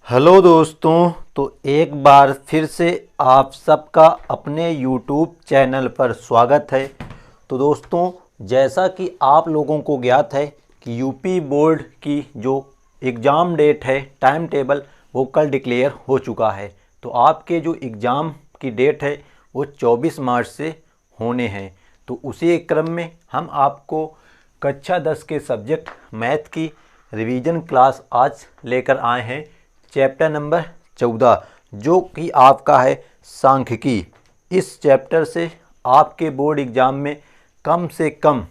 Hello दोस्तों। तो एक बार फिर से आप सबका अपने YouTube चैनल पर स्वागत है। तो दोस्तों, जैसा कि आप लोगों को ज्ञात है कि यूपी बोर्ड की जो एग्ज़ाम डेट है, टाइम टेबल, वो कल डिक्लेयर हो चुका है। तो आपके जो एग्ज़ाम की डेट है वो 24 मार्च से होने हैं। तो उसी क्रम में हम आपको कक्षा 10 के सब्जेक्ट मैथ की रिवीजन क्लास आज लेकर आए हैं। चैप्टर नंबर 14 जो कि आपका है सांख्यिकी। इस चैप्टर से आपके बोर्ड एग्ज़ाम में कम से कम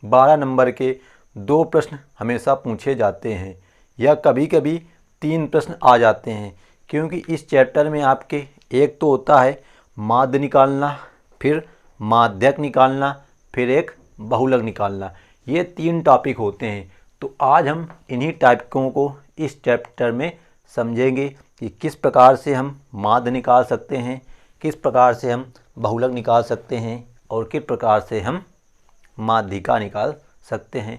12 नंबर के 2 प्रश्न हमेशा पूछे जाते हैं या कभी कभी 3 प्रश्न आ जाते हैं, क्योंकि इस चैप्टर में आपके एक तो होता है माध्य निकालना, फिर माध्यक निकालना, फिर एक बहुलक निकालना। ये 3 टॉपिक होते हैं। तो आज हम इन्हीं टॉपिकों को इस चैप्टर में समझेंगे कि किस प्रकार से हम माध्य निकाल सकते हैं, किस प्रकार से हम बहुलक निकाल सकते हैं और किस प्रकार से हम माध्यिका निकाल सकते हैं।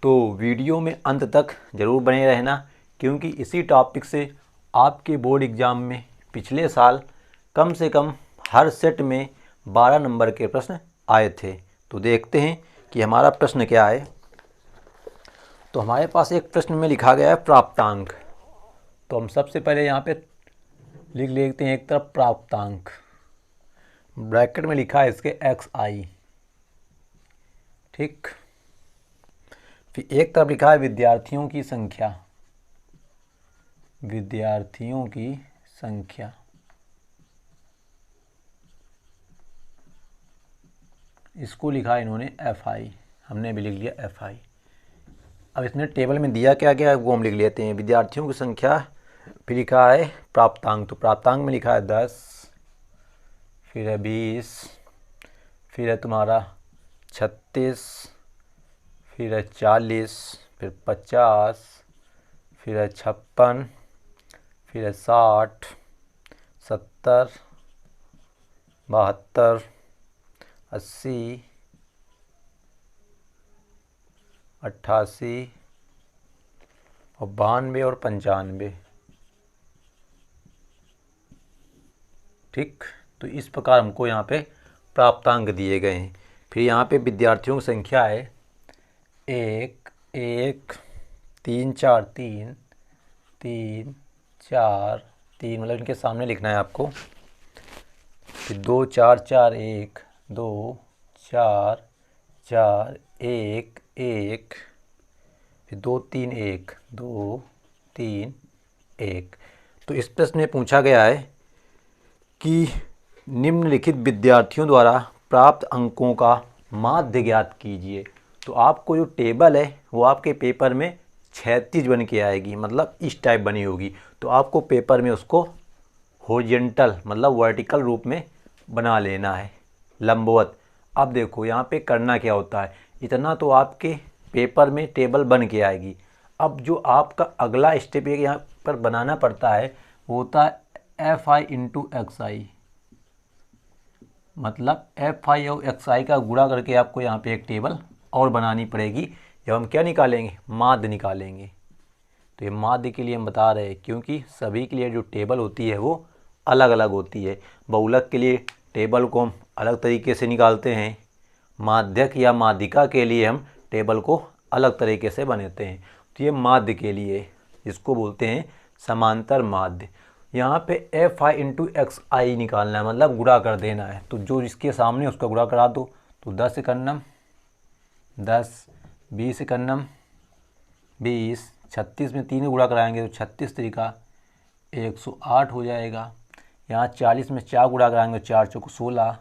तो वीडियो में अंत तक ज़रूर बने रहना, क्योंकि इसी टॉपिक से आपके बोर्ड एग्ज़ाम में पिछले साल कम से कम हर सेट में 12 नंबर के प्रश्न आए थे। तो देखते हैं कि हमारा प्रश्न क्या है। तो हमारे पास एक प्रश्न में लिखा गया है प्राप्तांक। तो हम सबसे पहले यहाँ पे लिख लेते हैं एक तरफ प्राप्तांक, ब्रैकेट में लिखा है इसके xi, ठीक। फिर एक तरफ लिखा है विद्यार्थियों की संख्या, विद्यार्थियों की संख्या, इसको लिखा है इन्होंने fi, हमने भी लिख लिया fi। अब इसमें टेबल में दिया क्या गया है वो हम लिख लेते हैं। विद्यार्थियों की संख्या, फिर लिखा है प्राप्तांक। तो प्राप्तांक में लिखा है 10, फिर है 20, फिर है तुम्हारा 36, फिर है 40, फिर 50, फिर है 56, फिर है 60, 70, 72, 80, 88 और 92 और 95, ठीक। तो इस प्रकार हमको यहाँ पे प्राप्तांक दिए गए हैं। फिर यहाँ पे विद्यार्थियों की संख्या है 1 1 3 4 3 3 4 3, मतलब इनके सामने लिखना है आपको। फिर 2 4 4 1 2 4 4 1 1, फिर 2 3 1 2 3 1। तो इस प्रश्न में पूछा गया है कि निम्नलिखित विद्यार्थियों द्वारा प्राप्त अंकों का माध्य ज्ञात कीजिए। तो आपको जो टेबल है वो आपके पेपर में 36 बन के आएगी, मतलब इस टाइप बनी होगी। तो आपको पेपर में उसको हॉरिजॉन्टल मतलब वर्टिकल रूप में बना लेना है, लंबवत। अब देखो यहाँ पे करना क्या होता है, इतना तो आपके पेपर में टेबल बन के आएगी। अब जो आपका अगला स्टेप यहाँ पर बनाना पड़ता है वो होता है fi इंटू xi, मतलब fi और xi का गुणा करके आपको यहाँ पे एक टेबल और बनानी पड़ेगी। जब हम क्या निकालेंगे, माध्य निकालेंगे। तो ये माध्य के लिए हम बता रहे हैं, क्योंकि सभी के लिए जो टेबल होती है वो अलग अलग होती है। बहुलक के लिए टेबल को हम अलग तरीके से निकालते हैं, माध्यक या माध्यिका के लिए हम टेबल को अलग तरीके से बनाते हैं। तो ये माध्य के लिए, इसको बोलते हैं समांतर माध्य। यहाँ पे fi इंटू xi निकालना है, मतलब गुणा कर देना है। तो जो इसके सामने उसका गुणा करा दो। तो 10 एकन्नम 10, 20 एकन्नम 20, 36 में 3 गुणा कराएंगे तो 36 तरीका 108 हो जाएगा। यहाँ 40 में 4 गुणा कराएंगे तो 4 चौक 16,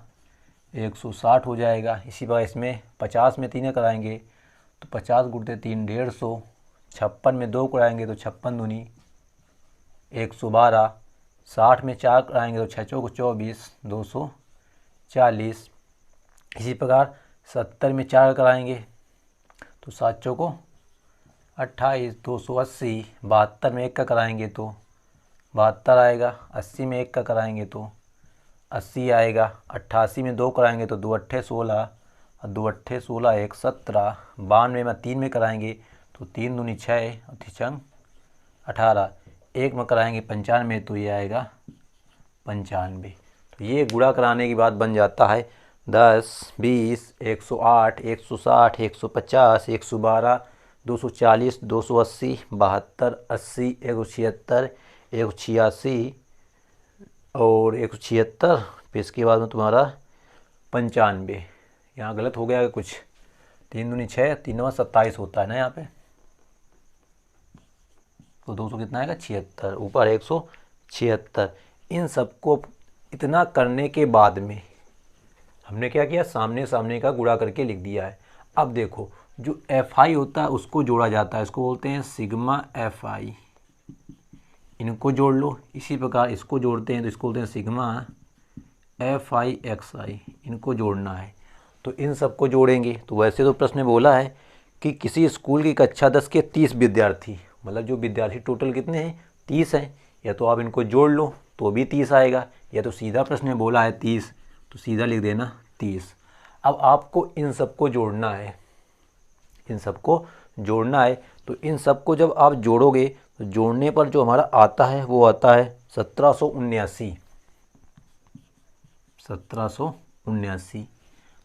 160 हो जाएगा। इसी प्रकार इसमें 50 में 3 कराएंगे तो 50 गुणते 3 150, 56 में 2 कराएंगे तो 56 दूनी 112, 60 में 4 कराएंगे तो 6 चौक 24, 240। इसी प्रकार 70 में 4 कराएंगे तो 7 चौक 28, 280, 72 में 1 का कराएंगे तो 72 आएगा, 80 में 1 का कराएंगे तो 80 आएगा, 88 में 2 कराएंगे तो 2 अट्ठे 16 और 2 अट्ठे 16 1 17, 92 में 3 में कराएंगे तो 3 दूनी 6 और 3 18। 1 में कराएंगे 95 तो ये आएगा 95। तो ये गुणा कराने के बाद बन जाता है 10, 20, 108, 160, 150, 112, 240, 280, 72, 80, 176, 186 और 176। फिर इसके बाद में तुम्हारा 95। यहाँ गलत हो गया कुछ, 3 दूनी 6, 3 नवा 27 होता है ना यहाँ पे। तो 200 कितना आएगा 76, ऊपर 176। इन सबको इतना करने के बाद में हमने क्या किया, सामने सामने का गुणा करके लिख दिया है। अब देखो जो एफ आई होता है उसको जोड़ा जाता है, इसको बोलते हैं सिग्मा एफ आई। इनको जोड़ लो। इसी प्रकार इसको जोड़ते हैं तो इसको बोलते हैं सिग्मा एफ आई एक्स आई। इनको जोड़ना है तो इन सबको जोड़ेंगे। तो वैसे तो प्रश्न में बोला है कि किसी स्कूल की कक्षा 10 के 30 विद्यार्थी, मतलब जो विद्यार्थी टोटल कितने हैं 30 हैं। या तो आप इनको जोड़ लो तो भी 30 आएगा, या तो सीधा प्रश्न में बोला है 30 तो सीधा लिख देना 30। अब आपको इन सबको जोड़ना है, इन सबको जोड़ना है। तो इन सबको जब आप जोड़ोगे तो जोड़ने पर जो हमारा आता है वो आता है 1779। 1779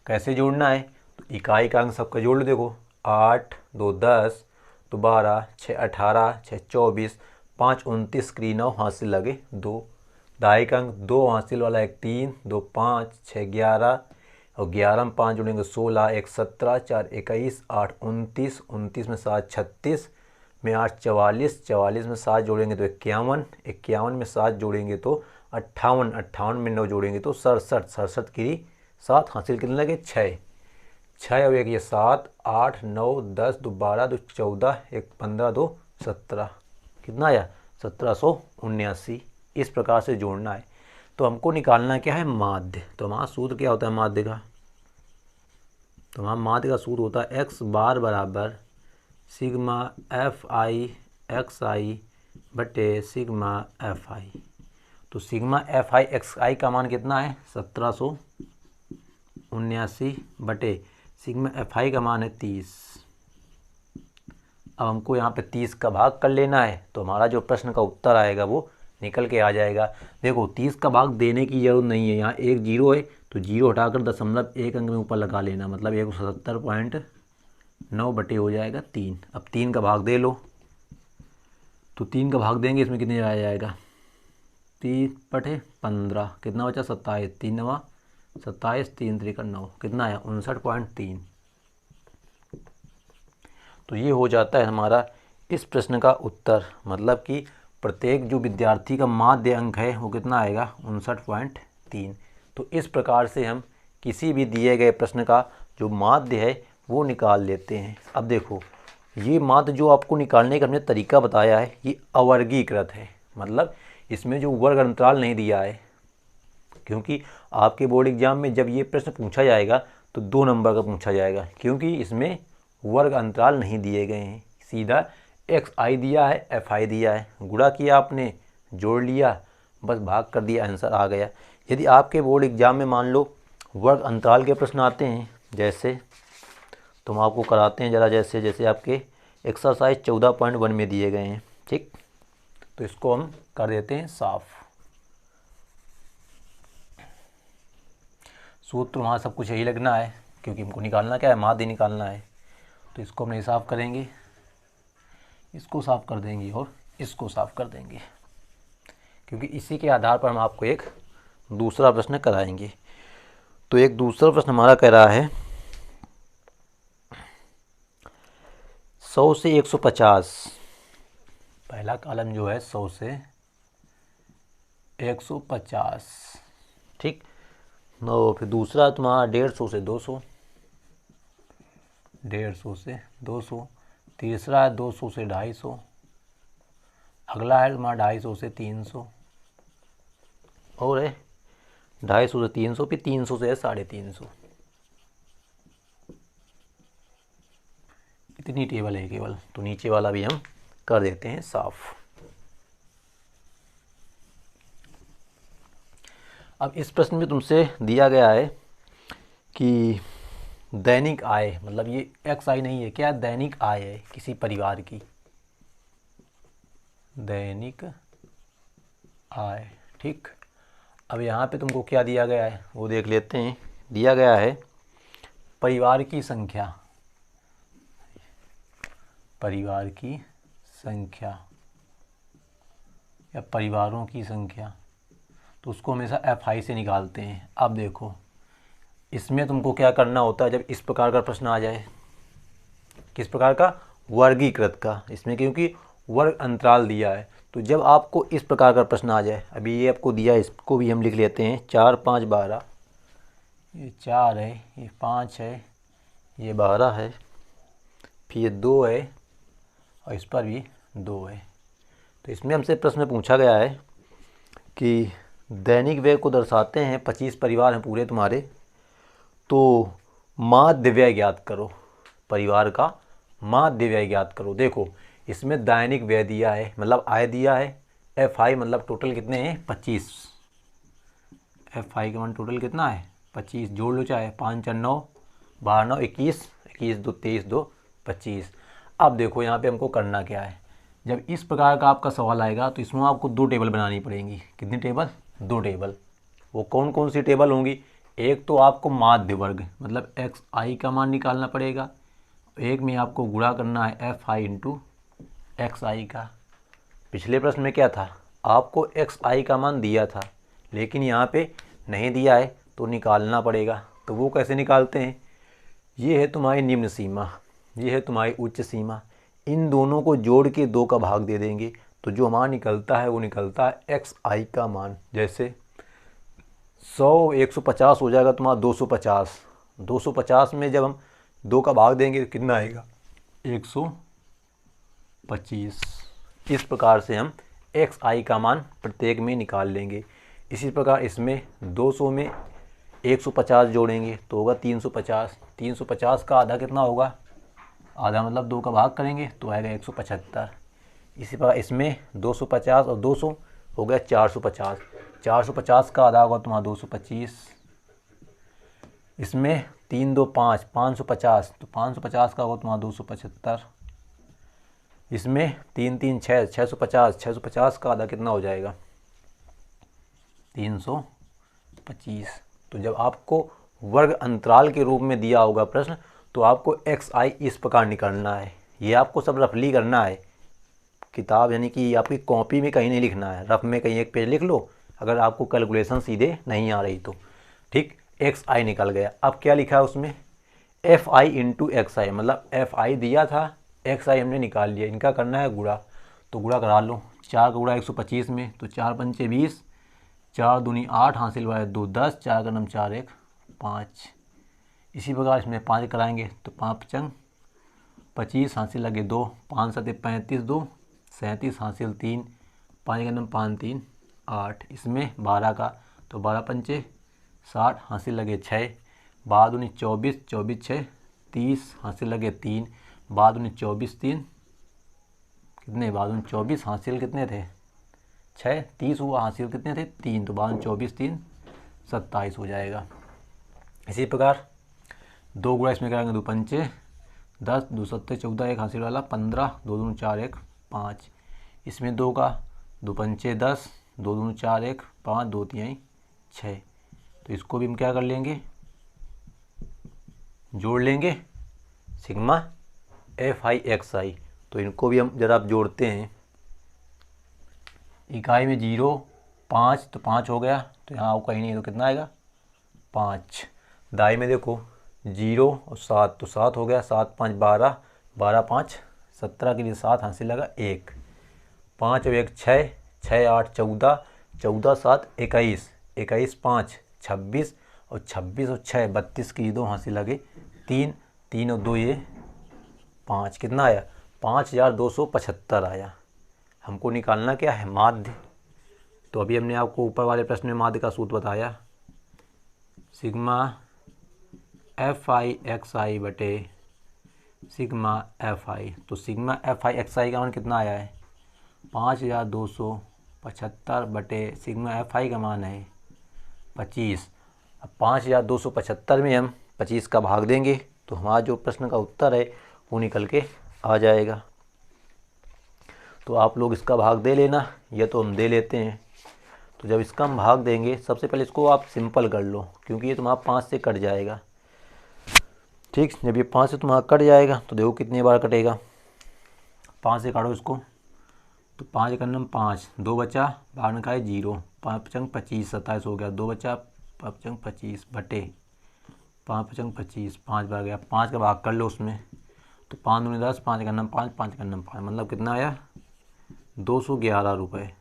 कैसे जोड़ना है, तो इकाई का अंक सबका जोड़ लो। देखो 8, 2 10, 2 12, 6 18, 6 24, 5 29, 9 हासिल लगे 2। दहाई का अंक 2 हासिल वाला 1 3, 2 5, 6 11 और 11 में 5 जोड़ेंगे 16, 1 17, 4 21, 8 29, 29 में 7 36, में 8 44, 44 में 7 जोड़ेंगे तो 51, 51 में 7 जोड़ेंगे तो 58, 58 में 9 जोड़ेंगे तो 67, 67 की 7 हासिल कितने लगे 6, 6 और 1 ये 7, 8 9 10, 2 12, 2 14, 1 15, 2 17, कितना आया 1779। इस प्रकार से जोड़ना है। तो हमको निकालना क्या है माध्य। तो हमारा सूत्र क्या होता है माध्य का, तो हमारा माध्य का सूत्र होता है x बार बराबर सिग्मा एफ आई एक्स आई बटे सिग्मा एफ आई। तो सिग्मा एफ आई एक्स आई का मान कितना है 1779 बटे सिग्मा एफ आई का मान है 30। अब हमको यहाँ पे 30 का भाग कर लेना है तो हमारा जो प्रश्न का उत्तर आएगा वो निकल के आ जाएगा। देखो 30 का भाग देने की ज़रूरत नहीं है, यहाँ एक जीरो है तो जीरो हटाकर 0.1 अंक में ऊपर लगा लेना, मतलब 177.9 बटे हो जाएगा 3। अब 3 का भाग दे लो, तो 3 का भाग देंगे इसमें कितने आ जाएगा 3 बटे 15, कितना बचा 27, 3 नवा 27, 3 3 का 9, कितना आया 59.3। तो ये हो जाता है हमारा इस प्रश्न का उत्तर। मतलब कि प्रत्येक जो विद्यार्थी का माध्य अंक है वो कितना आएगा 59.3। तो इस प्रकार से हम किसी भी दिए गए प्रश्न का जो माध्य है वो निकाल लेते हैं। अब देखो ये माध्य जो आपको निकालने का हमने तरीका बताया है ये अवर्गीकृत है, मतलब इसमें जो वर्ग अंतराल नहीं दिया है, क्योंकि आपके बोर्ड एग्जाम में जब ये प्रश्न पूछा जाएगा तो 2 नंबर का पूछा जाएगा, क्योंकि इसमें वर्ग अंतराल नहीं दिए गए हैं। सीधा एक्स आई दिया है, एफ आई दिया है, गुणा किया आपने, जोड़ लिया, बस भाग कर दिया, आंसर आ गया। यदि आपके बोर्ड एग्जाम में मान लो वर्ग अंतराल के प्रश्न आते हैं, जैसे तो हम आपको कराते हैं ज़रा, जैसे जैसे आपके एक्सरसाइज 14.1 में दिए गए हैं, ठीक। तो इसको हम कर देते हैं साफ। सूत्र वहाँ सब कुछ यही लगना है, क्योंकि हमको निकालना क्या है माध्य निकालना है। तो इसको हम नहीं साफ़ करेंगे, इसको साफ़ कर देंगे और इसको साफ़ कर देंगे, क्योंकि इसी के आधार पर हम आपको एक दूसरा प्रश्न कराएंगे। तो एक दूसरा प्रश्न हमारा कह रहा है 100 से 150, पहला कॉलम जो है 100 से 150, ठीक। नो फिर दूसरा तुम्हारा 150 से 200, 150 से 200, तीसरा है 200 से 250, अगला है तुम्हारा 250 से 300, और है 250 से 300, फिर 300 से है 350। इतनी टेबल है केवल। तो नीचे वाला भी हम कर देते हैं साफ। अब इस प्रश्न में तुमसे दिया गया है कि दैनिक आय, मतलब ये एक्स आई नहीं है, क्या दैनिक आय है किसी परिवार की, दैनिक आय। ठीक, अब यहाँ पे तुमको क्या दिया गया है वो देख लेते हैं। दिया गया है परिवार की संख्या, परिवार की संख्या या परिवारों की संख्या, तो उसको हमेशा FI से निकालते हैं। अब देखो इसमें तुमको क्या करना होता है जब इस प्रकार का प्रश्न आ जाए, किस प्रकार का, वर्गीकृत का, इसमें क्योंकि वर्ग अंतराल दिया है, तो जब आपको इस प्रकार का प्रश्न आ जाए, अभी ये आपको दिया है, इसको भी हम लिख लेते हैं 4 5 12, ये 4 है, ये 5 है, ये 12 है, फिर ये 2 है और इस पर भी 2 है। तो इसमें हमसे प्रश्न पूछा गया है कि दैनिक व्यय को दर्शाते हैं, 25 परिवार हैं पूरे तुम्हारे, तो माध्य व्यय ज्ञात करो, परिवार का माध्य व्यय ज्ञात करो। देखो इसमें दैनिक व्यय दिया है, मतलब आय दिया है, FI मतलब टोटल कितने हैं 25, FI का मान टोटल कितना है 25, जोड़ लो चाहे 5 4 9 12 9 21, 21 2 23 2 25। अब देखो यहाँ पे हमको करना क्या है, जब इस प्रकार का आपका सवाल आएगा तो इसमें आपको 2 टेबल बनानी पड़ेंगी। कितनी टेबल, 2 टेबल। वो कौन कौन सी टेबल होंगी, एक तो आपको माध्य वर्ग मतलब XI का मान निकालना पड़ेगा, एक में आपको गुणा करना है FI इंटू XI का। पिछले प्रश्न में क्या था, आपको XI का मान दिया था लेकिन यहाँ पे नहीं दिया है तो निकालना पड़ेगा। तो वो कैसे निकालते हैं, ये है तुम्हारी निम्न सीमा, ये है तुम्हारी उच्च सीमा, इन दोनों को जोड़ के 2 का भाग दे देंगे तो जो मान निकलता है वो निकलता है XI का मान। जैसे 100 150 हो जाएगा तुम्हारा 250, 250 में जब हम 2 का भाग देंगे तो कितना आएगा 125। इस प्रकार से हम XI का मान प्रत्येक में निकाल लेंगे। इसी प्रकार इसमें 200 में 150 जोड़ेंगे तो होगा 350, 350 का आधा कितना होगा, आधा मतलब 2 का भाग करेंगे तो आएगा 175। इसी प्रकार इसमें 250 और 200 हो गया 450, 450 का आधा होगा तुम्हारा 225। इसमें 3 2 5 550, तो 550 का होगा तुम्हारा 275। इसमें 3 3 6 650, 650 का आधा कितना हो जाएगा 325। तो जब आपको वर्ग अंतराल के रूप में दिया होगा प्रश्न तो आपको XI इस प्रकार निकालना है। ये आपको सब रफली करना है, किताब यानी कि आपकी कॉपी में कहीं नहीं लिखना है, रफ में कहीं एक पेज लिख लो अगर आपको कैलकुलेशन सीधे नहीं आ रही तो। ठीक, XI निकल गया। अब क्या लिखा है उसमें, FI इंटू XI, मतलब FI दिया था, XI हमने निकाल लिया, इनका करना है गुणा, तो गुणा करा लो। 4 का गुणा 125 में, तो 4 पंचे 20, 4 दूनी 8, हासिल हुआ है 2 10, 4 का नम 4 1 5। इसी प्रकार इसमें 5 कराएंगे तो 5 5 25, हासिल लगे 2, 5 7 35 2 37, हासिल 3, 5 का नम 5 3 8। इसमें 12 का, तो 12 पंचे 60, हासिल लगे 6, 12 दूनी 24, 24 6 30, हासिल लगे 3, 12 दूनी 24 3 कितने, 12 दूनी 24, हासिल कितने थे 6, 30 हुआ, हासिल कितने थे 3, तो 12 24 3 27 हो जाएगा। इसी प्रकार 2 गुणा इसमें करेंगे 2 पंचे 10, 2 सत्ते 14, एक हासिल वाला 15, 2 दूनी 4 1 5। इसमें 2 का 2 पंचे 10, 2 दूनी 4 1 5, 2 3 6। तो इसको भी हम क्या कर लेंगे, जोड़ लेंगे सिग्मा FI XI। तो इनको भी हम जरा आप जोड़ते हैं, इकाई में 0 5 तो 5 हो गया, तो यहाँ आओ कहीं नहीं तो कितना आएगा 5। दाई में देखो 0 और 7 तो 7 हो गया, 7 5 12, 12 5 17 के लिए 7 हासिल लगा 1, 5 और 1 6, 6 8 14, 14 7 21, 21 5 26 और 26 और 6 32 के लिए 2 हासिल लगे 3, 3 और 2 ये 5, कितना आया 5275 आया। हमको निकालना क्या है, माध्य। तो अभी हमने आपको ऊपर वाले प्रश्न में माध्य का सूत्र बताया, सिग्मा FI XI बटे सिग्मा FI। तो सिग्मा FI XI का मान कितना आया है 5275 बटे सिग्मा FI का मान है 25। अब 5275 में हम 25 का भाग देंगे तो हमारा जो प्रश्न का उत्तर है वो निकल के आ जाएगा। तो आप लोग इसका भाग दे लेना, या तो हम दे लेते हैं। तो जब इसका हम भाग देंगे, सबसे पहले इसको आप सिंपल कर लो, क्योंकि ये तुम्हारा 5 से कट जाएगा। ठीक, जब ये 5 से तुम्हारा कट जाएगा तो देखो कितनी बार कटेगा। 5 से काटो इसको, तो 5 एक नम 5, 2 बचा, बाहर निकाले 0, 5 पचंग 25, 27 हो गया, 2 बचा 5 पचंग 25 बटे 5 पचंग 25, 5 बार गया, 5 का भाग कर लो उसमें, तो 5 दूनी 10, 5 एक नम 5, 5 एक नम 5, मतलब कितना आया 211 रुपये।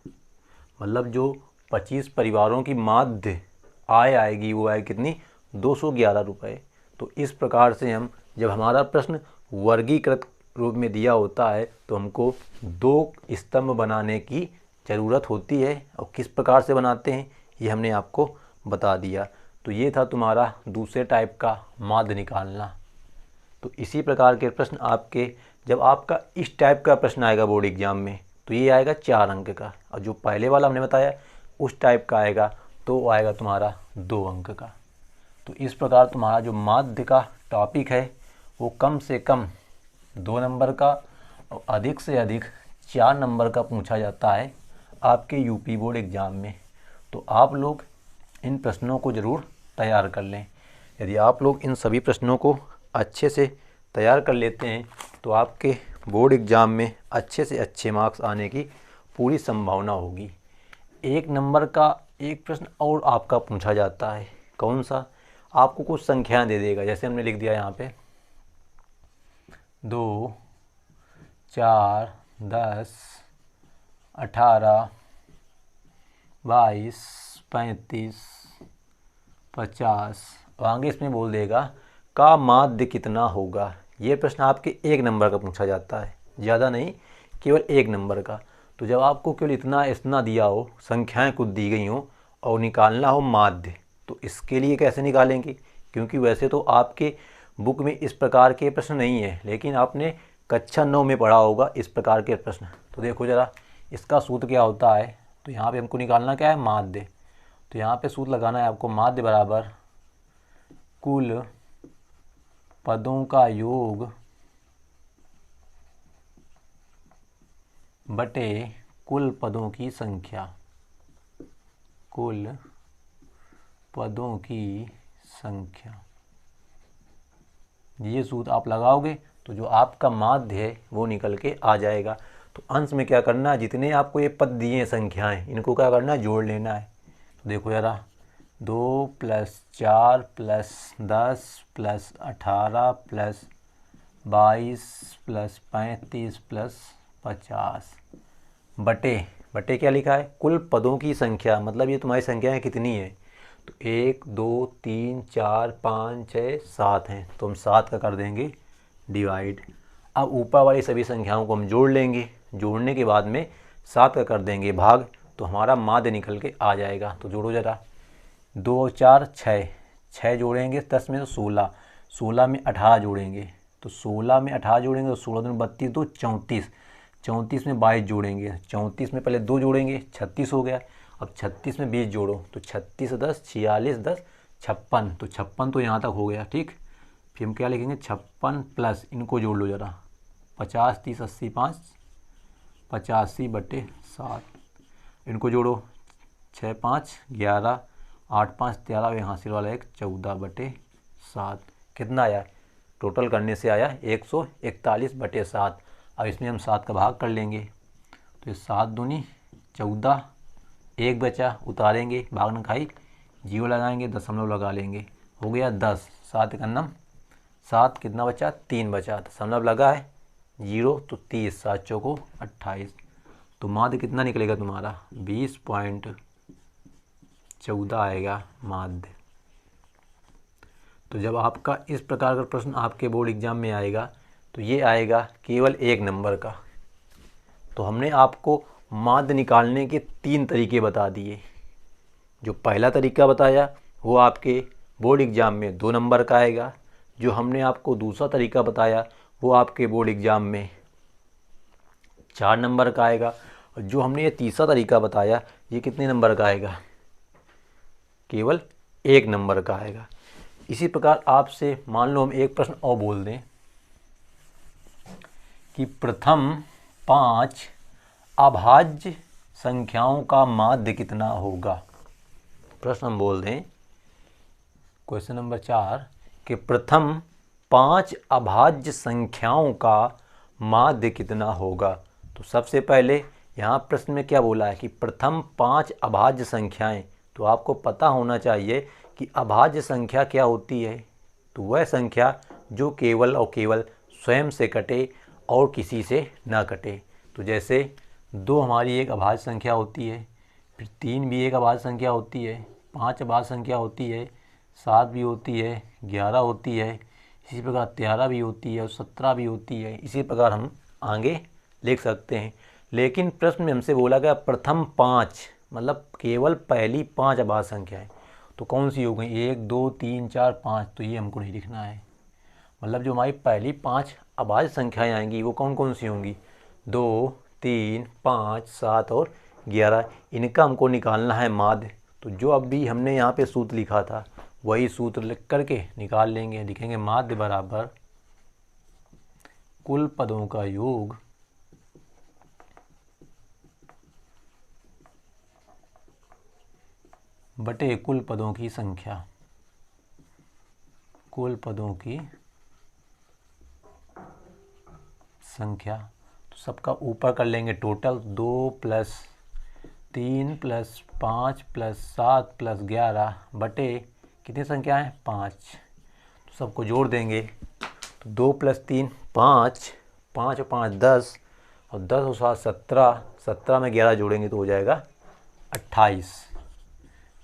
मतलब जो 25 परिवारों की माध्य आय आएगी वो आएगी कितनी, 211 रुपये। तो इस प्रकार से हम, जब हमारा प्रश्न वर्गीकृत रूप में दिया होता है तो हमको 2 स्तंभ बनाने की ज़रूरत होती है, और किस प्रकार से बनाते हैं ये हमने आपको बता दिया। तो ये था तुम्हारा दूसरे टाइप का माध्य निकालना। तो इसी प्रकार के प्रश्न आपके, जब आपका इस टाइप का प्रश्न आएगा बोर्ड एग्जाम में तो ये आएगा 4 अंक का, और जो पहले वाला हमने बताया उस टाइप का आएगा तो वो आएगा तुम्हारा 2 अंक का। तो इस प्रकार तुम्हारा जो माध्य का टॉपिक है वो कम से कम 2 नंबर का और अधिक से अधिक 4 नंबर का पूछा जाता है आपके यूपी बोर्ड एग्ज़ाम में। तो आप लोग इन प्रश्नों को ज़रूर तैयार कर लें। यदि आप लोग इन सभी प्रश्नों को अच्छे से तैयार कर लेते हैं तो आपके बोर्ड एग्ज़ाम में अच्छे से अच्छे मार्क्स आने की पूरी संभावना होगी। 1 नंबर का एक प्रश्न और आपका पूछा जाता है, कौन सा, आपको कुछ संख्याएं दे देगा, जैसे हमने लिख दिया यहाँ पे 2, 4, 10, 18, 22, 35, 50, आगे इसमें बोल देगा का माध्य कितना होगा। ये प्रश्न आपके 1 नंबर का पूछा जाता है, ज़्यादा नहीं, केवल 1 नंबर का। तो जब आपको केवल इतना दिया हो, संख्याएं कुछ दी गई हो और निकालना हो माध्य, तो इसके लिए कैसे निकालेंगे, क्योंकि वैसे तो आपके बुक में इस प्रकार के प्रश्न नहीं है, लेकिन आपने कक्षा 9 में पढ़ा होगा इस प्रकार के प्रश्न। तो देखो ज़रा इसका सूत्र क्या होता है। तो यहाँ पे हमको निकालना क्या है, माध्य। तो यहाँ पे सूत्र लगाना है आपको, माध्य बराबर कुल पदों का योग बटे कुल पदों की संख्या, कुल पदों की संख्या। ये सूत्र आप लगाओगे तो जो आपका माध्य है वो निकल के आ जाएगा। तो अंश में क्या करना है, जितने आपको ये पद दिए हैं संख्याएं, इनको क्या करना है, जोड़ लेना है। तो देखो ज़रा 2 + 4 + 10 + 18 + 22 + 35 + 50 बटे क्या लिखा है, कुल पदों की संख्या, मतलब ये तुम्हारी संख्याएं कितनी है। तो 1 2 3 4 5 6 7 हैं, तो हम 7 का कर देंगे डिवाइड। अब ऊपर वाली सभी संख्याओं को हम जोड़ लेंगे, जोड़ने के बाद में 7 का कर देंगे भाग, तो हमारा माध्य निकल के आ जाएगा। तो जोड़ो ज़रा, 2 और 4 6 जोड़ेंगे 10 में, तो 16, 16 में 18 जोड़ेंगे, तो 16 में 18 जोड़ेंगे तो 16 दूनी 32, तो 34, 34 में 22 जोड़ेंगे, 34 में पहले 2 जोड़ेंगे 36 हो गया। अब 36 में 20 जोड़ो, तो 36 10 46 10 56, तो 56 तो यहाँ तक हो गया। ठीक, फिर हम क्या लिखेंगे, 56 प्लस इनको जोड़ लो ज़रा, 50 30 80 5 85 बटे 7, इनको जोड़ो, 6 5 11 8 5 13, यहाँ से वाला 1 14 बटे 7, कितना आया, टोटल करने से आया 141 बटे 7। अब इसमें हम 7 का भाग कर लेंगे, तो 7 दूनी 14, 1 बचा, उतारेंगे, भाग न खाई, 0 लगाएंगे, दशमलव लगा लेंगे, हो गया 10, 7 एकन्नम 7, कितना बचा, 3 बचा, दशमलव लगा है 0, तो 30, 7 चौको 28। तो माध्य कितना निकलेगा तुम्हारा, 20.14 आएगा माध्य। तो जब आपका इस प्रकार का प्रश्न आपके बोर्ड एग्जाम में आएगा तो ये आएगा केवल 1 नंबर का। तो हमने आपको माध्य निकालने के 3 तरीके बता दिए। जो पहला तरीका बताया वो आपके बोर्ड एग्ज़ाम में 2 नंबर का आएगा। जो हमने आपको दूसरा तरीका बताया वो आपके बोर्ड एग्ज़ाम में 4 नंबर का आएगा। और जो हमने ये तीसरा तरीका बताया ये कितने नंबर का आएगा, केवल 1 नंबर का आएगा। इसी प्रकार आपसे मान लो हम एक प्रश्न और बोल दें कि प्रथम 5 अभाज्य संख्याओं का माध्य कितना होगा। प्रश्न हम बोल दें क्वेश्चन नंबर 4 कि प्रथम 5 अभाज्य संख्याओं का माध्य कितना होगा। तो सबसे पहले यहाँ प्रश्न में क्या बोला है कि प्रथम 5 अभाज्य संख्याएं। तो आपको पता होना चाहिए कि अभाज्य संख्या क्या होती है। तो वह संख्या जो केवल और केवल स्वयं से कटे और किसी से ना कटे। तो जैसे 2 हमारी एक अभाज्य संख्या होती है, फिर 3 भी एक अभाज्य संख्या होती है, 5 अभाज्य संख्या होती है, 7 भी होती है, 11 होती है, इसी प्रकार 13 भी होती है और 17 भी होती है। इसी प्रकार हम आगे लिख सकते हैं। लेकिन प्रश्न में हमसे बोला गया प्रथम 5, मतलब केवल पहली 5 अभाज्य संख्याएं। तो कौन सी हो गई, 1 2 3 4 5। तो ये हमको नहीं लिखना है। मतलब जो हमारी पहली 5 अभाज्य संख्याएं आएंगी वो कौन कौन सी होंगी, 2 3 5 7 और 11। इनका हमको निकालना है माध्य। तो जो अभी हमने यहाँ पे सूत्र लिखा था वही सूत्र लिख करके निकाल लेंगे। लिखेंगे माध्य बराबर कुल पदों का योग बटे कुल पदों की संख्या। कुल पदों की संख्या तो सबका ऊपर कर लेंगे टोटल। 2 + 3 + 5 + 7 + 11 बटे कितनी संख्या है, 5। तो सबको जोड़ देंगे। तो 2 + 3 5, 5 और 5 10 और 10 और 7 17, 17 में 11 जोड़ेंगे तो हो जाएगा 28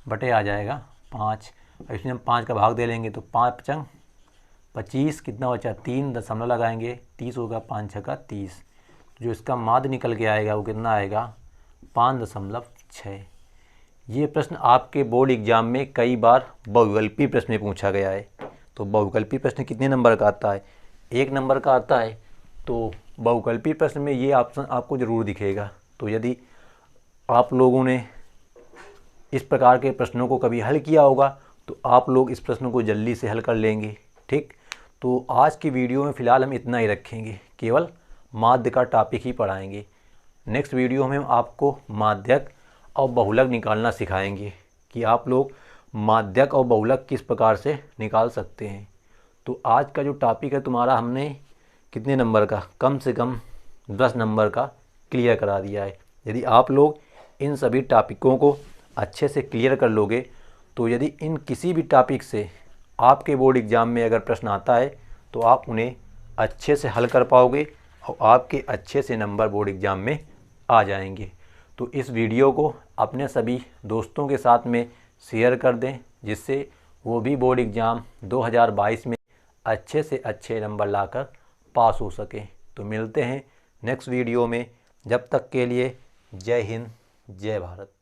बटे आ जाएगा 5। और इसमें हम 5 का भाग दे लेंगे तो 5 × 5 = 25। कितना बचा, 3 दशमलव लगाएंगे, 30 होगा, 5 × 6 = 30। जो इसका माध्य निकल के आएगा वो कितना आएगा, 5.6। ये प्रश्न आपके बोर्ड एग्जाम में कई बार बहुविकल्पी प्रश्न में पूछा गया है। तो बहुविकल्पी प्रश्न कितने नंबर का आता है, 1 नंबर का आता है। तो बहुविकल्पी प्रश्न में ये ऑप्शन आपको ज़रूर दिखेगा। तो यदि आप लोगों ने इस प्रकार के प्रश्नों को कभी हल किया होगा तो आप लोग इस प्रश्न को जल्दी से हल कर लेंगे। ठीक, तो आज की वीडियो में फ़िलहाल हम इतना ही रखेंगे, केवल माध्य का टॉपिक ही पढ़ाएंगे। नेक्स्ट वीडियो में हम आपको माध्यक और बहुलक निकालना सिखाएंगे कि आप लोग माध्यक और बहुलक किस प्रकार से निकाल सकते हैं। तो आज का जो टॉपिक है तुम्हारा, हमने कितने नंबर का, कम से कम 10 नंबर का क्लियर करा दिया है। यदि आप लोग इन सभी टॉपिकों को अच्छे से क्लियर कर लोगे तो यदि इन किसी भी टॉपिक से आपके बोर्ड एग्ज़ाम में अगर प्रश्न आता है तो आप उन्हें अच्छे से हल कर पाओगे और आपके अच्छे से नंबर बोर्ड एग्ज़ाम में आ जाएंगे। तो इस वीडियो को अपने सभी दोस्तों के साथ में शेयर कर दें, जिससे वो भी बोर्ड एग्ज़ाम 2022 में अच्छे से अच्छे नंबर लाकर पास हो सके। तो मिलते हैं नेक्स्ट वीडियो में। जब तक के लिए जय हिंद, जय भारत।